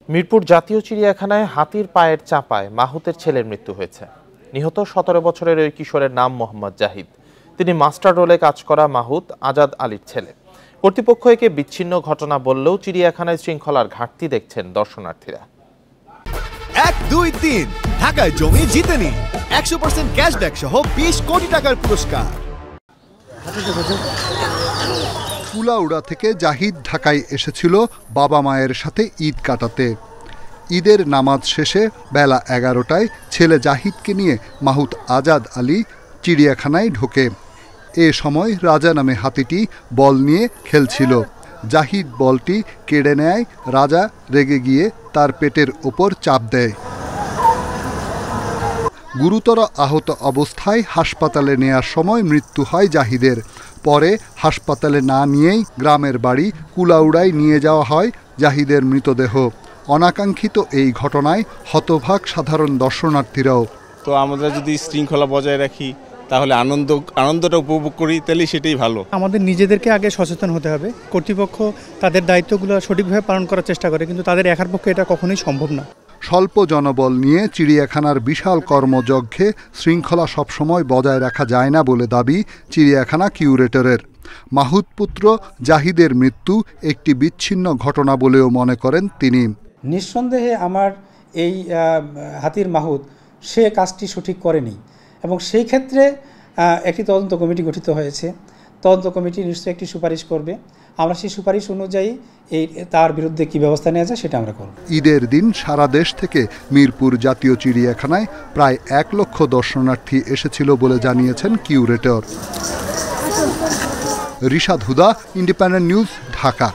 মিরপুর জাতীয় চিড়িয়াখানায় হাতির পায়ের চাপায় মাহুতের ছেলের মৃত্যু হয়েছে। নিহত 17 বছরের ওই কিশোরের নাম মোহাম্মদ জাহিদ। তিনি মাস্টার রোলে কাজ করা মাহুত আজাদ আলীর ছেলে। কর্তৃপক্ষ একে বিচ্ছিন্ন ঘটনা বললেও চিড়িয়াখানায় শৃঙ্খলার ঘাটতি দেখছেন দর্শনার্থীরা। 1, 2, 3 ঢাকায় জমি জিতে নিন 100% ক্যাশব্যাক সহ 20 কোটি টাকার পুরস্কার। কুলাউড়া থেকে জাহিদ ঢাকায় এসেছিল বাবা মায়ের সাথে ঈদ কাটাতে। ঈদের নামাজ শেষে বেলা 11টায় ছেলে জাহিদকে নিয়ে মাহুত আজাদ আলী চিড়িয়াখানায় ঢোকে। এ সময় রাজা নামে হাতিটি বল নিয়ে খেলছিল। জাহিদ বলটি কেড়ে নেয়। রাজা রেগে গিয়ে তার পেটের ওপর চাপ দেয়। গুরুতর আহত অবস্থায় হাসপাতালে নেয়ার সময় মৃত্যু হয় জাহিদের। পরে হাসপাতালে না নিয়েই গ্রামের বাড়ি কুলাউড়ায় নিয়ে যাওয়া হয় জাহিদের মৃতদেহ। অনাকাঙ্ক্ষিত এই ঘটনায় হতভাগ সাধারণ দর্শনার্থীরাও। তো আমরা যদি শৃঙ্খলা বজায় রাখি, তাহলে আনন্দটা উপভোগ করি, তাহলে সেটাই ভালো। আমাদের নিজেদেরকে আগে সচেতন হতে হবে। কর্তৃপক্ষ তাদের দায়িত্বগুলো সঠিকভাবে পালন করার চেষ্টা করে, কিন্তু তাদের একার পক্ষে এটা কখনোই সম্ভব না। স্বল্প জনবল নিয়ে চিড়িয়াখানার বিশাল কর্মযজ্ঞে শৃঙ্খলা সবসময় বজায় রাখা যায় না বলে দাবি চিড়িয়াখানা কিউরেটরের। মাহুত পুত্র জাহিদের মৃত্যু একটি বিচ্ছিন্ন ঘটনা বলেও মনে করেন তিনি। নিঃসন্দেহে আমার এই হাতির মাহুত সে কাজটি সঠিক করেনি, এবং সেই ক্ষেত্রে একটি তদন্ত কমিটি গঠিত হয়েছে। তদন্ত কমিটি নিশ্চয়ই একটি সুপারিশ করবে। আমরা সেই সুপারিশ অনুযায়ী তার বিরুদ্ধে কী ব্যবস্থা নেওয়া যায় সেটা আমরা করব। ঈদের দিন সারা দেশ থেকে মিরপুর জাতীয় চিড়িয়াখানায় প্রায় 1 লক্ষ দর্শনার্থী এসেছিল বলে জানিয়েছেন কিউরেটর। রিশাদ হুদা, ইন্ডিপেন্ডেন্ট নিউজ, ঢাকা।